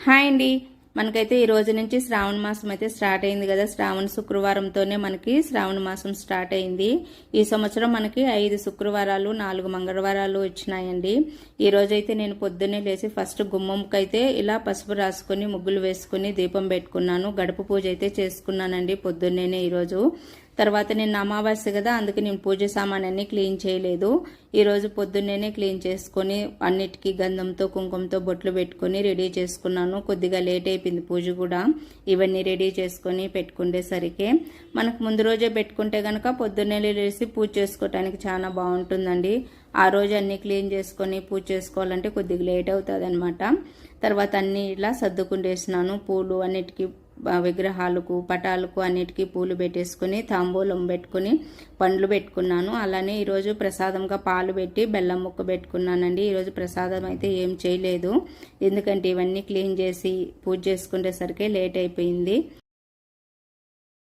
Hi అండి. మనకైతే ఈ రోజు నుంచి శ్రావణ మాసం అయితే స్టార్ట్ అయింది కదా. శ్రావణ శుక్రవారంతోనే మనకి శ్రావణ మాసం స్టార్ట్ అయింది. ఈ సంవత్సరం మనకి 5 శుక్రవారాలు 4 మంగళవారాలు వచ్చినాయండి. ఈ రోజైతే నేను పొద్దున్నే లేచి ఫస్ట్ గుమ్మంకైతే ఇలా పసుపు రాసుకొని ముగ్గులు వేసుకుని దీపం పెట్టుకున్నాను. గడప పూజ అయితే చేసుకున్నానండి పొద్దున్నేనే ఈరోజు. తర్వాత నేను అమావాస్య కదా, అందుకే నేను పూజ సామాన్ అన్ని క్లీన్ చేయలేదు. ఈరోజు పొద్దున్నేనే క్లీన్ చేసుకొని అన్నిటికీ గంధంతో కుంకుమతో బొట్లు పెట్టుకొని రెడీ చేసుకున్నాను. కొద్దిగా లేట్ అయిపోయింది పూజ కూడా. ఇవన్నీ రెడీ చేసుకొని పెట్టుకునేసరికి మనకు ముందు రోజే పెట్టుకుంటే కనుక పొద్దున్నే లేచి పూజ చేసుకోవటానికి చాలా బాగుంటుందండి. ఆ రోజు అన్ని క్లీన్ చేసుకొని పూజ చేసుకోవాలంటే కొద్దిగా లేట్ అవుతుంది అనమాట. తర్వాత అన్ని ఇలా సర్దుకుంటేసినాను. పూలు అన్నిటికీ విగ్రహాలకు పటాలకు అన్నిటికీ పూలు పెట్టేసుకుని తాంబూలం పెట్టుకుని పండ్లు పెట్టుకున్నాను. అలానే ఈరోజు ప్రసాదంగా పాలు పెట్టి బెల్లం ముక్క పెట్టుకున్నానండి. ఈరోజు ప్రసాదం అయితే ఏం చేయలేదు, ఎందుకంటే ఇవన్నీ క్లీన్ చేసి పూజ చేసుకునేసరికి లేట్ అయిపోయింది.